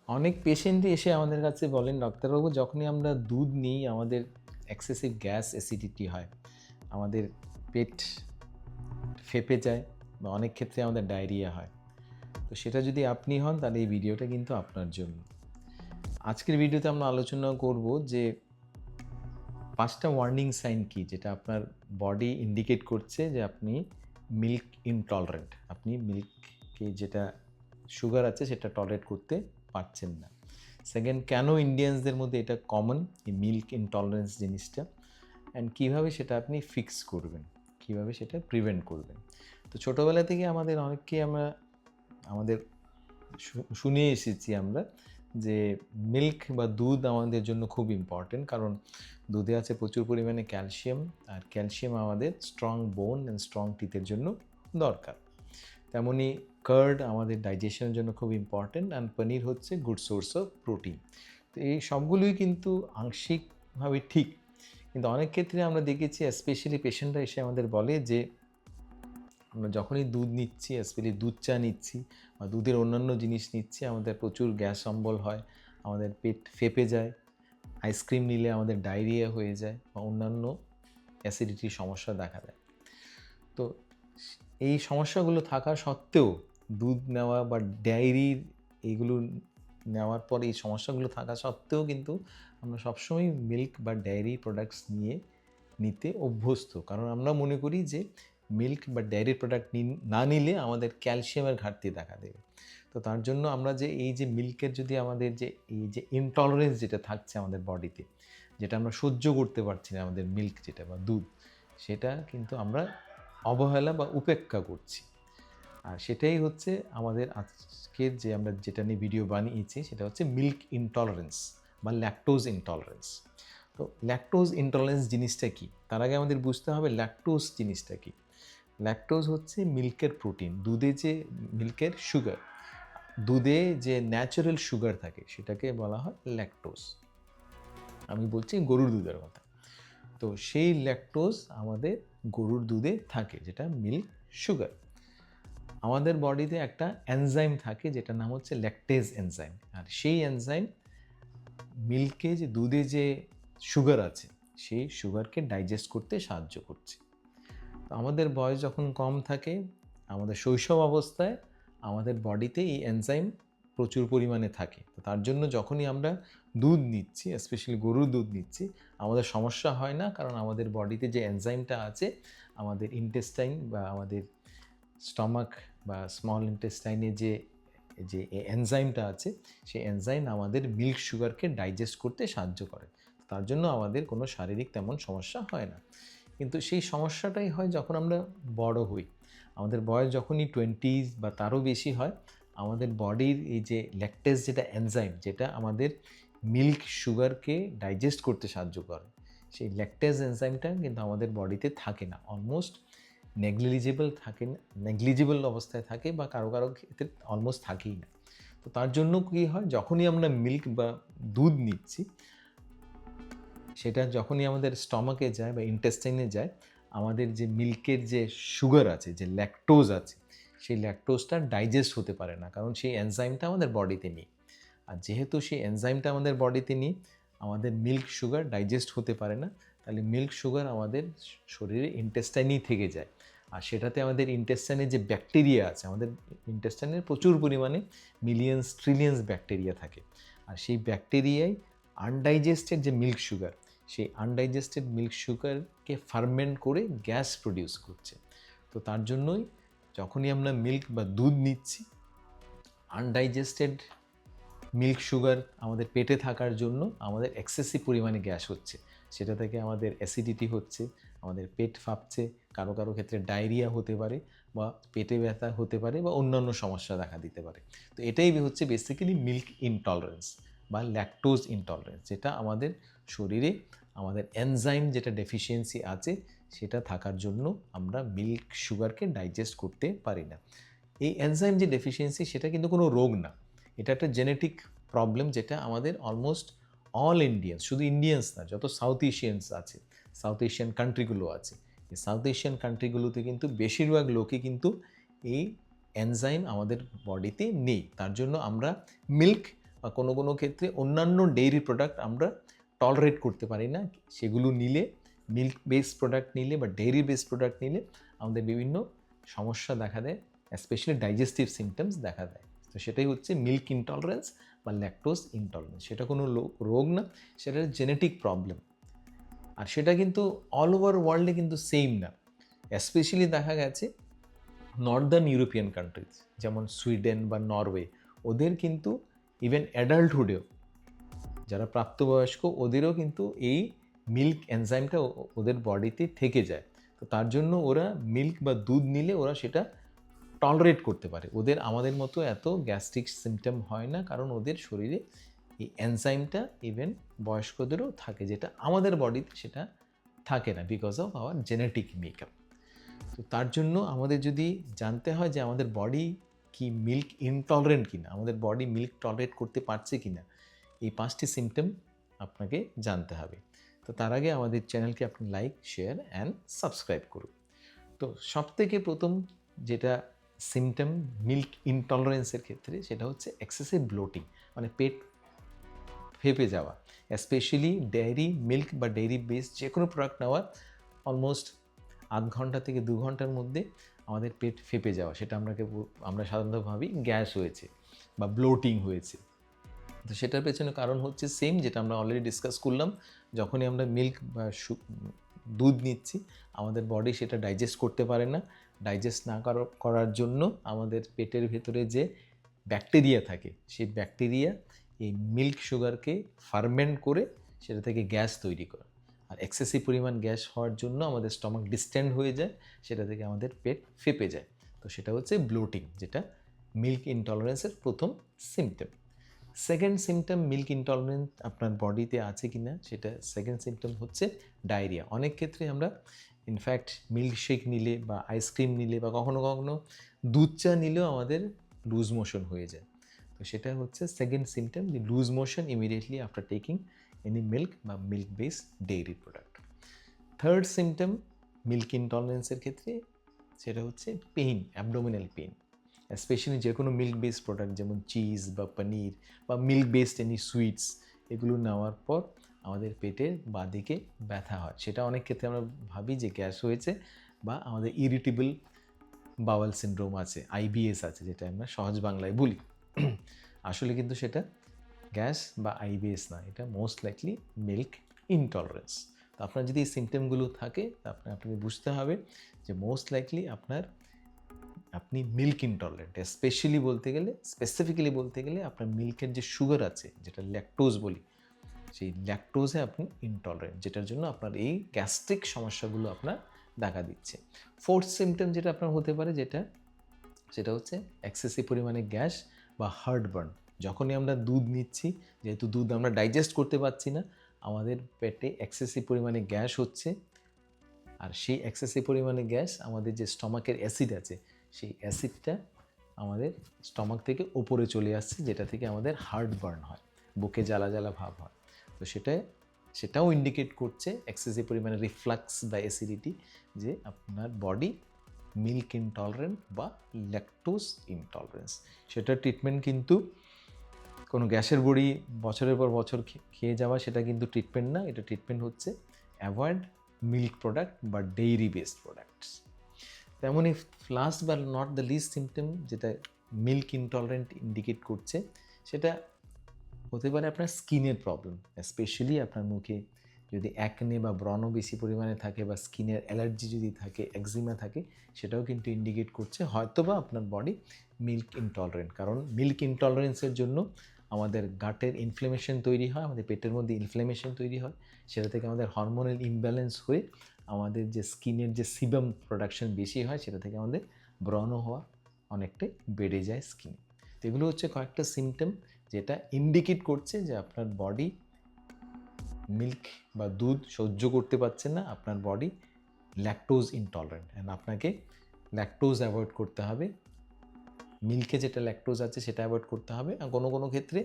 অনেক পেশেন্টই এসে আমাদের কাছে বলেন, ডাক্তারবাবু যখনই আমরা দুধ নিই আমাদের এক্সেসিভ গ্যাস অ্যাসিডিটি হয়, আমাদের পেট ফেঁপে যায় বা অনেক ক্ষেত্রে আমাদের ডায়রিয়া হয়। তো সেটা যদি আপনি হন তাহলে এই ভিডিওটা কিন্তু আপনার জন্য। আজকের ভিডিওতে আমরা আলোচনা করব যে 5টা ওয়ার্নিং সাইন কী, যেটা আপনার বডি ইন্ডিকেট করছে যে আপনি মিল্ক ইনটলারেন্ট, আপনি মিল্ককে যেটা সুগার আছে সেটা টলারেট করতে পারছেন না। সেকেন্ড, কেন ইন্ডিয়ানসদের মধ্যে এটা কমন, এই মিল্ক ইনটলারেন্স জিনিসটা, অ্যান্ড কীভাবে সেটা আপনি ফিক্স করবেন, কীভাবে সেটা প্রিভেন্ট করবেন। তো ছোটোবেলা থেকে আমাদের অনেককেই আমরা আমাদের শুনে এসেছি আমরা যে মিল্ক বা দুধ আমাদের জন্য খুব ইম্পর্টেন্ট, কারণ দুধে আছে প্রচুর পরিমাণে ক্যালসিয়াম, আর ক্যালসিয়াম আমাদের স্ট্রং বোন অ্যান্ড স্ট্রং টিথের জন্য দরকার। তেমনি কার্ড আমাদের ডাইজেশনের জন্য খুব ইম্পর্টেন্ট, অ্যান্ড পনির হচ্ছে গুড সোর্স অফ প্রোটিন। তো এই সবগুলোই কিন্তু আংশিকভাবে ঠিক, কিন্তু অনেক ক্ষেত্রে আমরা দেখেছি স্পেশালি পেশেন্টরা এসে আমাদের বলে যে আমরা যখনই দুধ নিচ্ছি, স্পেশালি দুধ চা নিচ্ছি বা দুধের অন্যান্য জিনিস নিচ্ছি, আমাদের প্রচুর গ্যাস অম্বল হয়, আমাদের পেট ফেঁপে যায়, আইসক্রিম নিলে আমাদের ডায়রিয়া হয়ে যায় বা অন্যান্য অ্যাসিডিটির সমস্যা দেখা দেয়। তো এই সমস্যাগুলো থাকা সত্ত্বেও দুধ নেওয়া বা ডায়েরির এইগুলো নেওয়ার পরে এই সমস্যাগুলো থাকা সত্ত্বেও কিন্তু আমরা সবসময় মিল্ক বা ডায়েরি প্রোডাক্টস নিতে অভ্যস্ত, কারণ আমরা মনে করি যে মিল্ক বা ডায়েরি প্রোডাক্ট না নিলে আমাদের ক্যালসিয়ামের ঘাটতি দেখা দেবে। তো তার জন্য আমরা যে এই যে মিল্কের যদি আমাদের যে এই যে ইনটলারেন্স যেটা থাকছে আমাদের বডিতে, যেটা আমরা সহ্য করতে পারছি না, আমাদের মিল্ক যেটা বা দুধ, সেটা কিন্তু আমরা অবহেলা বা উপেক্ষা করছি। আর সেটাই হচ্ছে আমাদের আজকের যে আমরা যেটা নিয়ে ভিডিও বানিয়েছি, সেটা হচ্ছে মিল্ক ইনটলারেন্স বা ল্যাকটোজ ইনটলারেন্স। তো ল্যাকটোজ ইনটলারেন্স জিনিসটা কী, তার আগে আমাদের বুঝতে হবে ল্যাকটোজ জিনিসটা কী। ল্যাকটোজ হচ্ছে মিল্কের প্রোটিন, দুধে যে মিল্কের সুগার, দুধে যে ন্যাচারাল সুগার থাকে সেটাকে বলা হয় ল্যাকটোজ। আমি বলছি গরুর দুধের কথা। তো সেই ল্যাকটোজ আমাদের গরুর দুধে থাকে, যেটা মিল্ক সুগার। আমাদের বডিতে একটা এনজাইম থাকে যেটার নাম হচ্ছে ল্যাকটেজ এনজাইম, আর সেই এনজাইম মিল্কে যে দুধে যে সুগার আছে সেই সুগারকে ডাইজেস্ট করতে সাহায্য করছে। তো আমাদের বয়স যখন কম থাকে, আমাদের শৈশব অবস্থায় আমাদের বডিতে এই এনজাইম প্রচুর পরিমাণে থাকে। তো তার জন্য যখনই আমরা দুধ নিচ্ছি, স্পেশালি গরুর দুধ নিচ্ছি, আমাদের সমস্যা হয় না, কারণ আমাদের বডিতে যে এনজাইমটা আছে, আমাদের ইন্টেস্টাইন বা আমাদের স্টমাক বা স্মল ইন্টেস্টাইনে যে যে এনজাইমটা আছে, সেই এনজাইম আমাদের মিল্ক সুগারকে ডাইজেস্ট করতে সাহায্য করে। তার জন্য আমাদের কোনো শারীরিক তেমন সমস্যা হয় না। কিন্তু সেই সমস্যাটাই হয় যখন আমরা বড় হই। আমাদের বয়স যখনই 20s বা তারও বেশি হয়, আমাদের বডির এই যে ল্যাকটেজ যেটা এনজাইম, যেটা আমাদের মিল্ক সুগারকে ডাইজেস্ট করতে সাহায্য করে, সেই ল্যাকটেজ এনজাইমটা কিন্তু আমাদের বডিতে থাকে না, অলমোস্ট নেগলিজিবল অবস্থায় থাকে, বা কারো কারো ক্ষেত্রে অলমোস্ট থাকেই না। তো তার জন্য কী হয়, যখনই আমরা মিল্ক বা দুধ নিচ্ছি, সেটা যখনই আমাদের স্টমাকে যায় বা ইন্টেস্টাইনে যায়, আমাদের যে মিল্কের যে সুগার আছে, যে ল্যাকটোজ আছে, সেই ল্যাকটোজটা ডাইজেস্ট হতে পারে না, কারণ সেই এনজাইমটা আমাদের বডিতে নেই। আর যেহেতু সেই এনজাইমটা আমাদের বডিতে নেই, আমাদের মিল্ক সুগার ডাইজেস্ট হতে পারে না, তাহলে মিল্ক সুগার আমাদের শরীরে ইন্টেস্টাইনেই থেকে যায়। আর সেটাতে আমাদের ইন্টেস্টাইনে যে ব্যাকটেরিয়া আছে, আমাদের ইন্টেস্টাইনের প্রচুর পরিমাণে মিলিয়ন্স ট্রিলিয়ন্স ব্যাকটেরিয়া থাকে, আর সেই ব্যাকটেরিয়াই আনডাইজেস্টেড যে মিল্ক সুগার, সেই আনডাইজেস্টেড মিল্ক সুগারকে ফার্মেন্ট করে গ্যাস প্রডিউস করছে। তো তার জন্যই যখনই আমরা মিল্ক বা দুধ নিচ্ছি, আনডাইজেস্টেড মিল্ক সুগার আমাদের পেটে থাকার জন্য আমাদের এক্সেসিভ পরিমাণে গ্যাস হচ্ছে, সেটা থেকে আমাদের অ্যাসিডিটি হচ্ছে, আমাদের পেট ফাঁপছে, কারো কারো ক্ষেত্রে ডায়রিয়া হতে পারে বা পেটে ব্যথা হতে পারে বা অন্যান্য সমস্যা দেখা দিতে পারে। তো এটাই হচ্ছে বেসিক্যালি মিল্ক ইনটলারেন্স বা ল্যাকটোজ ইনটলারেন্স, যেটা আমাদের শরীরে আমাদের এনজাইম যেটা ডেফিসিয়েন্সি আছে সেটা থাকার জন্য আমরা মিল্ক সুগারকে ডাইজেস্ট করতে পারি না। এই এনজাইম যে ডেফিসিয়েন্সি, সেটা কিন্তু কোনো রোগ না, এটা একটা জেনেটিক প্রবলেম, যেটা আমাদের অলমোস্ট অল ইন্ডিয়ান্স, শুধু ইন্ডিয়ান্স না, যত সাউথ এশিয়ানস আছে, সাউথ এশিয়ান কান্ট্রিগুলো আছে, এই সাউথ এশিয়ান কান্ট্রিগুলোতে কিন্তু বেশিরভাগ লোকই কিন্তু এই এনজাইম আমাদের বডিতে নেই। তার জন্য আমরা মিল্ক বা কোনো কোনো ক্ষেত্রে অন্যান্য ডেইরি প্রোডাক্ট আমরা টলারেট করতে পারি না, সেগুলো নিলে মিল্ক বেসড প্রোডাক্ট নিলে বা ডেইরি বেসড প্রোডাক্ট নিলে আমাদের বিভিন্ন সমস্যা দেখা দেয়, স্পেশালি ডাইজেস্টিভ সিমটমস দেখা দেয়। তো সেটাই হচ্ছে মিল্ক ইনটলারেন্স বা ল্যাকটোজ ইনটলারেন্স। সেটা কোনো রোগ না, সেটা জেনেটিক প্রবলেম। আর সেটা কিন্তু অল ওভার ওয়ার্ল্ডে কিন্তু সেম না, স্পেশালি দেখা গেছে নর্দার্ন ইউরোপিয়ান কান্ট্রিজ যেমন সুইডেন বা নরওয়ে, ওদের কিন্তু ইভেন অ্যাডাল্টহুডেও যারা প্রাপ্তবয়স্ক ওদেরও কিন্তু এই মিল্ক এনজাইমটা ওদের বডিতে থেকে যায়। তো তার জন্য ওরা মিল্ক বা দুধ নিলে ওরা সেটা টলারেট করতে পারে, ওদের আমাদের মতো এত গ্যাস্ট্রিক সিমটম হয় না, কারণ ওদের শরীরে এই এনজাইমটা ইভেন বয়স্কদেরও থাকে, যেটা আমাদের বডিতে সেটা থাকে না because of our genetic makeup. তো তার জন্য আমাদের যদি জানতে হয় যে আমাদের বডি কি মিল্ক ইনটলারেন্ট কিনা, আমাদের বডি মিল্ক টলারেট করতে পারছে কিনা, এই 5টি সিমটম আপনাকে জানতে হবে। তো তার আগে আমাদের চ্যানেলকে আপনি লাইক, শেয়ার অ্যান্ড সাবস্ক্রাইব করুন। তো সবথেকে প্রথম যেটা সিমটম মিল্ক ইনটলারেন্সের ক্ষেত্রে, সেটা হচ্ছে এক্সেসিভ ব্লোটিং, মানে পেট ফেপে যাওয়া। স্পেশালি ডেয়ারি মিল্ক বা ডেয়ারি বেসড যে কোনো প্রোডাক্ট নেওয়ার অলমোস্ট আধ ঘন্টা থেকে 2 ঘন্টার মধ্যে আমাদের পেট ফেপে যাওয়া, সেটা আমরা সাধারণত ভাবি গ্যাস হয়েছে বা ব্লোটিং হয়েছে। তো সেটার পেছনে কারণ হচ্ছে সেম, যেটা আমরা অলরেডি ডিসকাস করলাম। যখনই আমরা মিল্ক বা দুধ নিচ্ছি, আমাদের বডি সেটা ডাইজেস্ট করতে পারে না। ডাইজেস্ট না করার জন্য আমাদের পেটের ভেতরে যে ব্যাকটেরিয়া থাকে, সেই ব্যাকটেরিয়া এই মিল্ক সুগারকে ফার্মেন্ট করে সেটা থেকে গ্যাস তৈরি করে। আর এক্সেসিভ পরিমাণ গ্যাস হওয়ার জন্য আমাদের স্টমাক ডিস্টেন্ড হয়ে যায়, সেটা থেকে আমাদের পেট ফেপে যায়। তো সেটা হচ্ছে ব্লোটিং, যেটা মিল্ক ইনটলারেন্সের প্রথম symptom. Second symptom milk intolerance আপনার বডিতে আছে কি না, সেটা সেকেন্ড সিমটম হচ্ছে ডায়রিয়া। অনেক ক্ষেত্রে আমরা ইনফ্যাক্ট মিল্কশেক নিলে বা আইসক্রিম নিলে বা কখনো কখনো দুধ চা নিলেও আমাদের লুজ মোশন হয়ে যায়। তো সেটা হচ্ছে second symptom, the loose motion immediately after taking any milk বা milk based dairy product. Third symptom milk ইনটলারেন্সের ক্ষেত্রে, সেটা হচ্ছে পেইন, অ্যাবডোমিনাল পেইন। স্পেশালি যে কোনো মিল্ক বেসড প্রোডাক্ট যেমন চিজ বা পনির বা মিল্ক বেসড এনি সুইটস, এগুলো নেওয়ার পর আমাদের পেটের বাঁদিকে ব্যথা হয়। সেটা অনেক ক্ষেত্রে আমরা ভাবি যে গ্যাস হয়েছে বা আমাদের ইরিটেবল বাওয়েল সিনড্রোম আছে, আইবিএস আছে, যেটা আমরা সহজ বাংলায় বলি। আসলে কিন্তু সেটা গ্যাস বা আইবিএস না, এটা মোস্ট লাইকলি মিল্ক ইনটলারেন্স। তো আপনার যদি এই সিমটমগুলো থাকে, আপনাকে বুঝতে হবে যে মোস্ট লাইকলি আপনি মিল্ক ইনটলারেন্ট। স্পেসিফিক্যালি বলতে গেলে আপনার মিল্কের যে সুগার আছে, যেটা ল্যাকটোজ বলি, সেই ল্যাকটোজে আপনি ইনটলারেন্ট, যেটার জন্য আপনার এই গ্যাস্ট্রিক সমস্যাগুলো আপনার দেখা দিচ্ছে। ফোর্থ সিমটম যেটা আপনার হতে পারে, সেটা হচ্ছে এক্সেসিভ পরিমাণে গ্যাস বা হার্টবার্ন। যখনই আমরা দুধ নিচ্ছি, যেহেতু দুধ আমরা ডাইজেস্ট করতে পারছি না, আমাদের পেটে এক্সেসিভ পরিমাণে গ্যাস হচ্ছে। আর সেই এক্সেসিভ পরিমাণে গ্যাস আমাদের যে স্টমাকের অ্যাসিড আছে, সেই অ্যাসিডটা আমাদের স্টমাক থেকে ওপরে চলে আসছে, যেটা থেকে আমাদের হার্টবার্ন হয়, বুকে জ্বালা জ্বালা ভাব হয়। তো সেটাও ইন্ডিকেট করছে এক্সেসিভ পরিমাণে রিফ্লাক্স বা অ্যাসিডিটি, যে আপনার বডি মিল্ক ইনটলারেন্ট বা ল্যাকটোজ ইনটলারেন্স। সেটার ট্রিটমেন্ট কিন্তু কোনো গ্যাসের বড়ি বছরের পর বছর খেয়ে যাওয়া, সেটা কিন্তু ট্রিটমেন্ট না। এটা ট্রিটমেন্ট হচ্ছে অ্যাভয়েড মিল্ক প্রোডাক্ট বা ডেইরি বেসড প্রোডাক্টস। তেমনই লাস্ট বা নট দ্য লিস্ট সিমটম যেটা মিল্ক ইনটলারেন্ট ইন্ডিকেট করছে, সেটা হতে পারে আপনার স্কিনের প্রবলেম। স্পেশালি আপনার মুখে যদি অ্যাকনে বা ব্রণ বেশি পরিমাণে থাকে বা স্কিনের অ্যালার্জি যদি থাকে, একজিমা থাকে, সেটাও কিন্তু ইন্ডিকেট করছে হয়তোবা আপনার বডি মিল্ক ইনটলারেন্ট। কারণ মিল্ক ইনটলারেন্সের জন্য আমাদের গাটের ইনফ্লেমেশন তৈরি হয়, আমাদের পেটের মধ্যে ইনফ্লেমেশন তৈরি হয়, সেটা থেকে আমাদের হরমোনাল ইমব্যালেন্স হয়ে আমাদের যে স্কিনের যে সিবাম প্রোডাকশন বেশি হয়, সেটা থেকে আমাদের ব্রণ হওয়া অনেকটাই বেড়ে যায় স্কিনে। তো এগুলো হচ্ছে কয়েকটা সিমটম যেটা ইন্ডিকেট করছে যে আপনার বডি মিল্ক বা দুধ সহ্য করতে পারছে না, আপনার বডি ল্যাকটোজ ইনটলারেন্ট, অ্যান্ড আপনাকে ল্যাকটোজ অ্যাভয়েড করতে হবে। মিল্কে যেটা ল্যাকটোজ আছে সেটা অ্যাভয়েড করতে হবে। আর কোনো কোনো ক্ষেত্রে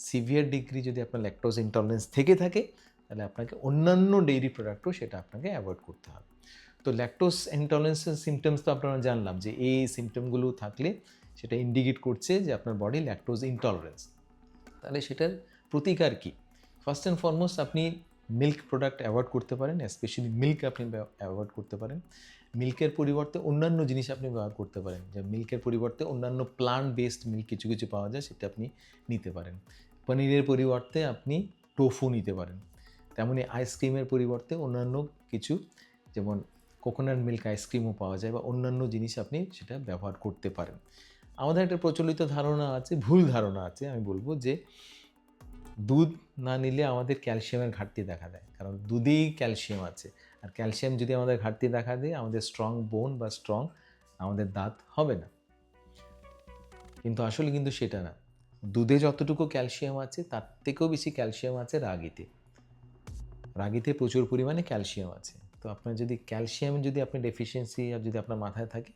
সিভিয়ার ডিগ্রি যদি আপনার ল্যাকটোজ ইনটলারেন্স থেকে থাকে, তাহলে আপনাকে অন্যান্য ডেইরি প্রোডাক্টও সেটা আপনাকে অ্যাভয়েড করতে হবে। তো ল্যাকটোজ ইনটলারেন্সের সিমটমস তো আপনারা জানলাম যে এই সিমটমগুলো থাকলে সেটা ইন্ডিকেট করছে যে আপনার বডি ল্যাকটোজ ইনটলারেন্স। তাহলে সেটার প্রতিকার কী? ফার্স্ট অ্যান্ড ফরমোস্ট আপনি মিল্ক প্রোডাক্ট অ্যাভয়েড করতে পারেন, স্পেশালি মিল্ক আপনি অ্যাভয়েড করতে পারেন। মিল্কের পরিবর্তে অন্যান্য জিনিস আপনি ব্যবহার করতে পারেন, যে মিল্কের পরিবর্তে অন্যান্য প্লান্ট বেসড মিল্ক কিছু কিছু পাওয়া যায়, সেটা আপনি নিতে পারেন। পনিরের পরিবর্তে আপনি টোফু নিতে পারেন। তেমনি আইসক্রিমের পরিবর্তে অন্যান্য কিছু, যেমন কোকোনাট মিল্ক আইসক্রিমও পাওয়া যায়, বা অন্যান্য জিনিস আপনি সেটা ব্যবহার করতে পারেন। আমাদের একটা প্রচলিত ধারণা আছে, ভুল ধারণা আছে, আমি বলবো যে দুধ না নিলে আমাদের ক্যালসিয়ামের ঘাটতি দেখা দেয়, কারণ দুধেই ক্যালসিয়াম আছে, আর ক্যালসিয়াম যদি আমাদের ঘাটতি দেখা দেয়, আমাদের স্ট্রং বোন বা স্ট্রং আমাদের দাঁত হবে না। কিন্তু আসলে কিন্তু সেটা না। দুধে যতটুকু ক্যালসিয়াম আছে তার থেকেও বেশি ক্যালসিয়াম আছে রাগিতে। রাগিতে প্রচুর পরিমাণে ক্যালসিয়াম আছে। তো আপনার যদি ক্যালসিয়াম যদি আপনি ডেফিসিয়েন্সি আর যদি আপনার মাথায় থাকে,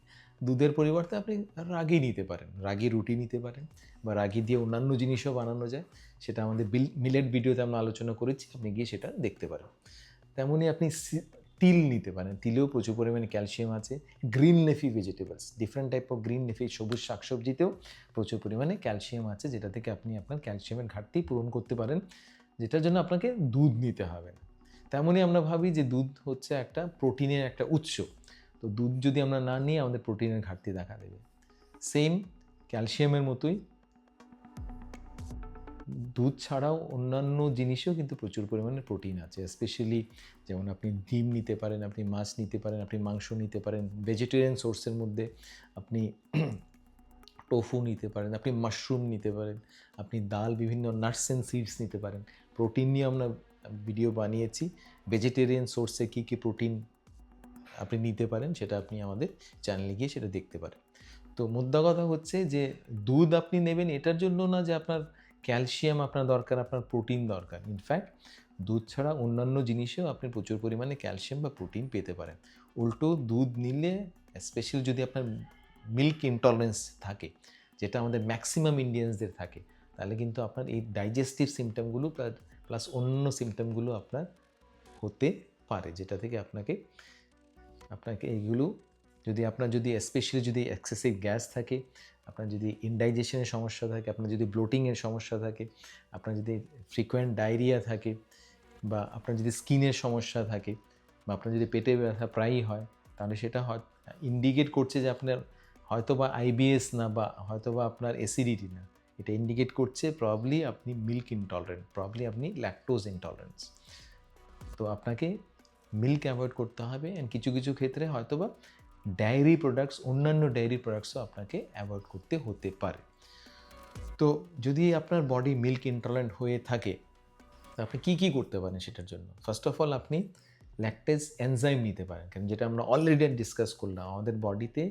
দুধের পরিবর্তে আপনি রাগি নিতে পারেন, রাগি রুটি নিতে পারেন, বা রাগি দিয়ে অন্যান্য জিনিসও বানানো যায়। সেটা আমাদের মিলেট ভিডিওতে আমরা আলোচনা করেছি, আপনি গিয়ে সেটা দেখতে পারেন। তেমনই আপনি তিল নিতে পারেন, তিলেও প্রচুর পরিমাণে ক্যালসিয়াম আছে। Green leafy vegetables, different type of green leafy সবুজ শাকসবজিতেও প্রচুর পরিমাণে ক্যালসিয়াম আছে, যেটা থেকে আপনি আপনার ক্যালসিয়ামের ঘাটতি পূরণ করতে পারেন, যেটার জন্য আপনাকে দুধ নিতে হবে না। তেমনই আমরা ভাবি যে দুধ হচ্ছে একটা প্রোটিনের একটা উৎস, তো দুধ যদি আমরা না নিই আমাদের প্রোটিনের ঘাটতি দেখা দেবে। সেম ক্যালসিয়ামের মতোই দুধ ছাড়াও অন্যান্য জিনিসেও কিন্তু প্রচুর পরিমাণে প্রোটিন আছে, স্পেশালি যেমন আপনি ডিম নিতে পারেন, আপনি মাছ নিতে পারেন, আপনি মাংস নিতে পারেন, ভেজিটেরিয়ান সোর্সের মধ্যে আপনি টোফু নিতে পারেন, আপনি মাশরুম নিতে পারেন, আপনি ডাল, বিভিন্ন নাটস অ্যান্ড সিডস নিতে পারেন। প্রোটিন নিয়ে আমরা ভিডিও বানিয়েছি, ভেজিটেরিয়ান সোর্সে কী কী প্রোটিন আপনি নিতে পারেন সেটা আপনি আমাদের চ্যানেলে গিয়ে সেটা দেখতে পারেন। তো মোদ্দা কথা হচ্ছে যে দুধ আপনি নেবেন এটার জন্য না যে আপনার ক্যালসিয়াম আপনার দরকার, আপনার প্রোটিন দরকার। ইনফ্যাক্ট দুধ ছাড়া অন্যান্য জিনিসেও আপনি প্রচুর পরিমাণে ক্যালসিয়াম বা প্রোটিন পেতে পারেন। উল্টো দুধ নিলে, স্পেশালি যদি আপনার মিল্ক ইনটলারেন্স থাকে, যেটা আমাদের ম্যাক্সিমাম ইন্ডিয়ানসদের থাকে, তাহলে কিন্তু আপনার এই ডাইজেস্টিভ সিমটমগুলো প্লাস অন্য সিমটমগুলো আপনার হতে পারে, যেটা থেকে আপনাকে এইগুলো, যদি আপনার যদি স্পেশালি যদি এক্সেসিভ গ্যাস থাকে, আপনার যদি ইনডাইজেশনের সমস্যা থাকে, আপনার যদি ব্লোটিংয়ের সমস্যা থাকে, আপনার যদি ফ্রিকোয়েন্ট ডায়রিয়া থাকে, বা আপনার যদি স্কিনের সমস্যা থাকে, বা আপনার যদি পেটে ব্যথা প্রায়ই হয়, তাহলে সেটা ইন্ডিকেট করছে যে আপনার হয়তো বা আইবিএস না, বা হয়তো বা আপনার অ্যাসিডিটি না, এটা ইন্ডিকেট করছে প্রবাবলি আপনি মিল্ক ইনটলারেন্ট, প্রবাবলি আপনি ল্যাকটোজ ইনটলারেন্স। তো আপনাকে মিল্ক অ্যাভয়েড করতে হবে, অ্যান্ড কিছু কিছু ক্ষেত্রে হয়তো বা ডায়েরি প্রোডাক্টস, অন্যান্য ডায়েরি প্রোডাক্টসও আপনাকে অ্যাভয়েড করতে হতে পারে। তো যদি আপনার বডি মিল্ক ইনটলারেন্ট হয়ে থাকে, তো আপনি কী কী করতে পারেন সেটার জন্য? ফার্স্ট অফ অল আপনি ল্যাকটেজ এনজাইম নিতে পারেন, কারণ যেটা আমরা অলরেডি ডিসকাস করলাম, আমাদের বডিতে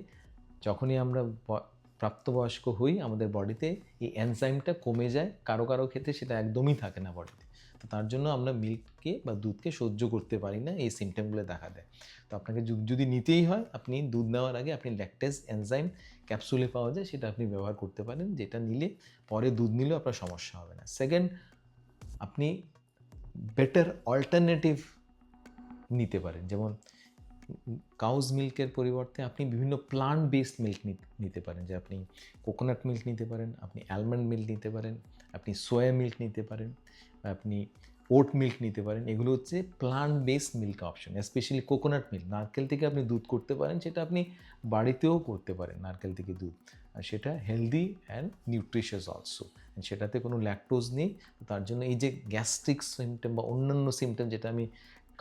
যখনই আমরা প্রাপ্তবয়স্ক হই, আমাদের বডিতে এই এনজাইমটা কমে যায়, কারো কারো ক্ষেত্রে সেটা একদমই থাকে না বডিতে। তো তার জন্য আমরা মিল্ককে বা দুধকে সহ্য করতে পারি না, এই সিমটমগুলো দেখা দেয়। তো আপনাকে যদি নিতেই হয়, আপনি দুধ নেওয়ার আগে আপনি ল্যাকটেজ এনজাইম ক্যাপসুলে পাওয়া যায়, সেটা আপনি ব্যবহার করতে পারেন, যেটা নিলে পরে দুধ নিলেও আপনার সমস্যা হবে না। সেকেন্ড, আপনি বেটার অল্টারনেটিভ নিতে পারেন, যেমন কাউজ মিল্কের পরিবর্তে আপনি বিভিন্ন প্লান্ট বেসড মিল্ক নিতে পারেন, যে আপনি কোকোনাট মিল্ক নিতে পারেন, আপনি অ্যালমন্ড মিল্ক নিতে পারেন, আপনি সোয়া মিল্ক নিতে পারেন, আপনি ওট মিল্ক নিতে পারেন। এগুলো হচ্ছে plant based milk option. Specially coconut milk, নারকেল থেকে আপনি দুধ করতে পারেন, সেটা আপনি বাড়িতেও করতে পারেন নারকেল থেকে দুধ, আর সেটা হেলদি অ্যান্ড নিউট্রিশিয়াস অলসো, সেটাতে কোনো ল্যাকটোজ নেই। তার জন্য এই যে গ্যাস্ট্রিক সিমটম বা অন্যান্য সিমটম যেটা আমি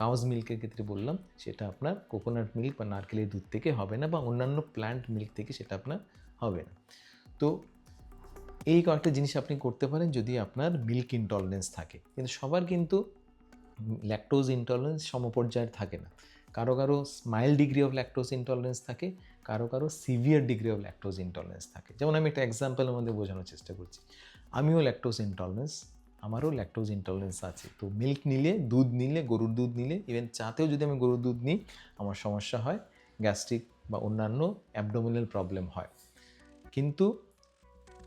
কাউজ মিল্কের ক্ষেত্রে বললাম, সেটা আপনার কোকোনাট মিল্ক বা নারকেলের দুধ থেকে হবে না, বা অন্যান্য প্ল্যান্ট মিল্ক থেকে সেটা আপনার হবে না। তো এই কয়েকটা জিনিস আপনি করতে পারেন যদি আপনার মিল্ক ইনটলারেন্স থাকে। কিন্তু সবার কিন্তু ল্যাকটোজ ইনটলারেন্স সমপর্যায়ের থাকে না। কারো কারো mild degree of lactose intolerance থাকে, কারো কারো severe degree of lactose intolerance থাকে। যেমন আমি একটা এক্সাম্পলের মধ্যে বোঝানোর চেষ্টা করছি। আমিও ল্যাকটোজ ইনটলারেন্স, আমারও ল্যাকটোজ ইনটলারেন্স আছে। তো মিল্ক নিলে, দুধ নিলে, গরুর দুধ নিলে, ইভেন চাতেও যদি আমি গরুর দুধ নিই, আমার সমস্যা হয়, গ্যাস্ট্রিক বা অন্যান্য অ্যাবডোমিনাল প্রবলেম হয়। কিন্তু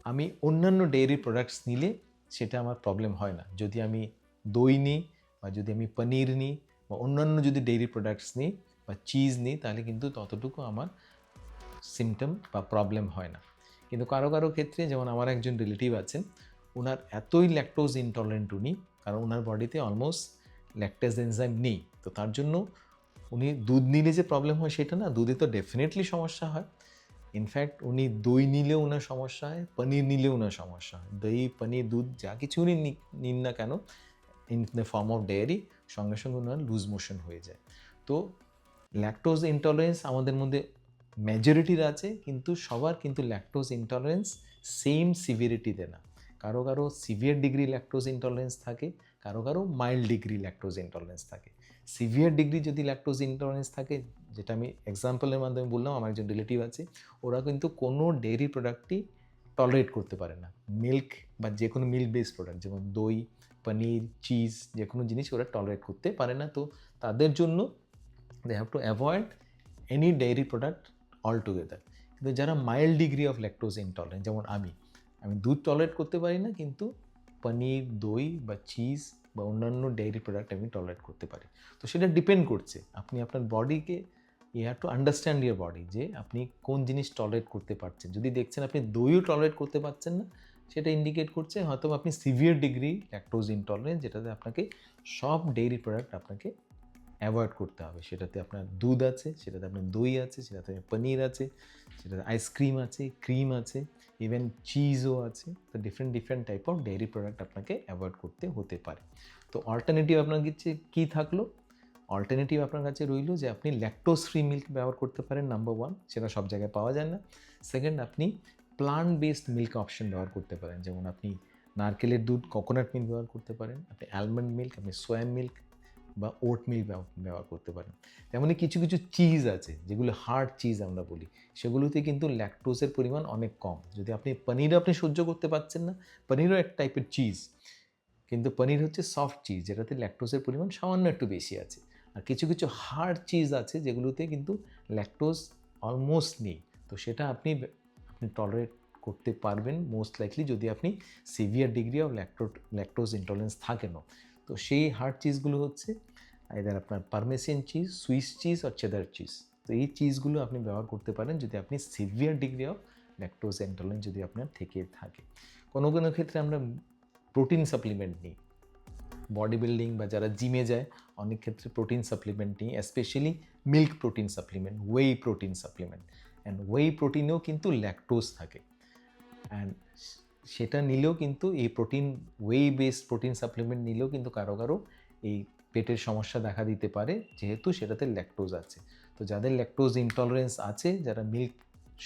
আমি অন্যান্য ডেয়ারি প্রোডাক্টস নিলে সেটা আমার প্রবলেম হয় না। যদি আমি দই নিই, বা যদি আমি পনির নিই, বা অন্যান্য যদি ডেয়ারি প্রোডাক্টস নিই বা চিজ নিই, তাহলে কিন্তু ততটুকু আমার সিমটম বা প্রবলেম হয় না। কিন্তু কারো কারো ক্ষেত্রে, যেমন আমার একজন রিলেটিভ আছেন, ওনার এতই ল্যাকটোজ ইনটলারেন্ট উনি, কারণ ওনার বডিতে অলমোস্ট ল্যাকটেজ এনজাইম নেই। তো তার জন্য উনি দুধ নিলে যে প্রবলেম হয় সেটা না, দুধে তো ডেফিনেটলি সমস্যা হয়। ইনফ্যাক্ট উনি দই নিলেও ওনার সমস্যা হয়, পনির নিলেও ওনার সমস্যা হয়। দই, পনির, দুধ যা কিছু উনি নিন না কেন in the form of dairy, সঙ্গে সঙ্গে ওনার লুজ মোশন হয়ে যায়। তো ল্যাকটোজ ইনটলারেন্স আমাদের মধ্যে মেজরিটির আছে, কিন্তু সবার কিন্তু ল্যাকটোজ ইনটলারেন্স সেম সিভিয়ারিটিতে না। কারো কারো সিভিয়ার ডিগ্রি ল্যাকটোজ ইনটলারেন্স থাকে, কারো কারো মাইল্ড ডিগ্রি ল্যাকটোজ ইনটলারেন্স থাকে। সিভিয়ার ডিগ্রি যদি ল্যাকটোজ ইনটলারেন্স থাকে, যেটা আমি এক্সাম্পলের মাধ্যমে বললাম, আমার একজন রিলেটিভ আছে, ওরা কিন্তু কোনো ডেয়ারি প্রোডাক্টই টলারেট করতে পারে না। মিল্ক বা যে কোনো মিল্ক বেসড প্রোডাক্ট যেমন দই, পনির, চিজ, যে কোনো জিনিস ওরা টলারেট করতে পারে না। তো তাদের জন্য they have to avoid any dairy product altogether. কিন্তু যারা mild degree of lactose intolerant, যেমন আমি দুধ টলারেট করতে পারি না, কিন্তু পনির, দই বা চিজ বা অন্যান্য ডেয়ারি প্রোডাক্ট আমি টলারেট করতে পারি। তো সেটা ডিপেন্ড করছে, আপনি আপনার বডিকে, you have to understand your body, যে আপনি কোন জিনিস টলারেট করতে পারছেন। যদি দেখছেন আপনি দইও টলারেট করতে পারছেন না, সেটা ইন্ডিকেট করছে হয়তো আপনি সিভিয়ার ডিগ্রি ল্যাকটোজ ইনটলারেন্স, যেটাতে আপনাকে সব ডেয়ারি প্রোডাক্ট আপনাকে অ্যাভয়েড করতে হবে। সেটাতে আপনার দুধ আছে, সেটাতে আপনার দই আছে, সেটাতে পনির আছে, সেটাতে আইসক্রিম আছে, ক্রিম আছে, ইভেন চিজও আছে। তো different type of dairy product আপনাকে অ্যাভয়েড করতে হতে পারে। তো অল্টারনেটিভ আপনার কাছে কী থাকলো? অল্টারনেটিভ আপনার কাছে রইল যে আপনি ল্যাকটোজ ফ্রি মিল্ক ব্যবহার করতে পারেন, নাম্বার 1, সেটা সব জায়গায় পাওয়া যায় না। সেকেন্ড, আপনি প্লান্ট বেসড মিল্ক অপশন ব্যবহার করতে পারেন, যেমন আপনি নারকেলের দুধ, কোকোনাট মিল্ক ব্যবহার করতে পারেন, আপনি অ্যালমন্ড মিল্ক, আপনি সোয়া মিল্ক বা ওট মিল্ক ব্যবহার করতে পারেন। তেমনি কিছু কিছু চিজ আছে যেগুলো হার্ড চিজ আমরা বলি, সেগুলোতে কিন্তু ল্যাকটোজের পরিমাণ অনেক কম। যদি আপনি পনিরও আপনি সহ্য করতে পারছেন না, পনিরও এক টাইপের চিজ, কিন্তু পনির হচ্ছে সফট চিজ, যেটাতে ল্যাকটোজের পরিমাণ সামান্য একটু বেশি আছে। আর কিছু কিছু হার্ড চিজ আছে যেগুলোতে কিন্তু ল্যাকটোজ অলমোস্ট নেই। তো সেটা আপনি টলারেট করতে পারবেন মোস্ট লাইকলি, যদি আপনি severe degree of lactose intolerance থাকেনও। তো সেই হার্ড চিজগুলো হচ্ছে আইদার আপনার পারমেসিয়ান চিজ, সুইস চিজ আর চেদার চিজ। তো এই চিজগুলো আপনি ব্যবহার করতে পারেন যদি আপনি severe degree of lactose intolerance যদি আপনার থেকে থাকে। কোনো কোনো ক্ষেত্রে আমরা প্রোটিন সাপ্লিমেন্ট নিই, বডি বিল্ডিং বা যারা জিমে যায়, অনেক ক্ষেত্রে প্রোটিন সাপ্লিমেন্ট নিই, specially milk protein supplement, whey protein supplement. And whey প্রোটিনেও কিন্তু ল্যাকটোজ থাকে, অ্যান্ড সেটা নিলেও কিন্তু এই protein, Wei based protein supplement নিলেও কিন্তু কারো কারো এই পেটের সমস্যা দেখা দিতে পারে, যেহেতু সেটাতে ল্যাকটোজ আছে। তো যাদের ল্যাকটোজ ইনটলারেন্স আছে, যারা মিল্ক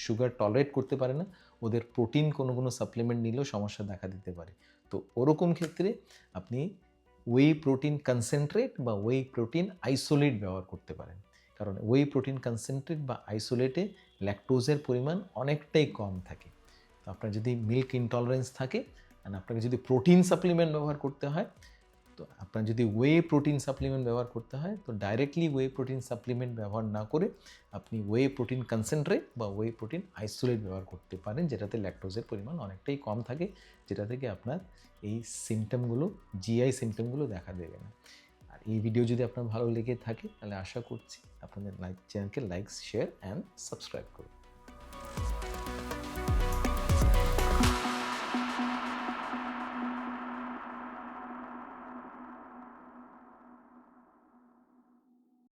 সুগার টলারেট করতে পারে না, ওদের প্রোটিন কোনো সাপ্লিমেন্ট নিলেও সমস্যা দেখা দিতে পারে। তো ওরকম ক্ষেত্রে আপনি ওয়েই প্রোটিন কনসেন্ট্রেট বা ওয়েই প্রোটিন আইসোলেট ব্যবহার করতে পারেন, কারণ ওয়েই প্রোটিন কনসেন্ট্রেট বা আইসোলেটে ল্যাকটোজের পরিমাণ অনেকটাই কম থাকে। তো আপনার যদি মিল্ক ইনটলারেন্স থাকে অ্যান্ড আপনাকে যদি প্রোটিন সাপ্লিমেন্ট ব্যবহার করতে হয়, তো আপনার যদি ওয়ে প্রোটিন সাপ্লিমেন্ট ব্যবহার করতে হয়, তো ডাইরেক্টলি ওয়ে প্রোটিন সাপ্লিমেন্ট ব্যবহার না করে আপনি ওয়ে প্রোটিন কনসেন্ট্রেট বা ওয়ে প্রোটিন আইসোলেট ব্যবহার করতে পারেন, যেটাতে ল্যাকটোজের পরিমাণ অনেকটাই কম থাকে, যেটা থেকে আপনার এই সিমটমগুলো, জিআই সিমটমগুলো দেখা দেবে না। আর এই ভিডিও যদি আপনার ভালো লেগে থাকে, তাহলে আশা করছি আপনাদের চ্যানেলকে লাইক, শেয়ার অ্যান্ড সাবস্ক্রাইব করুন।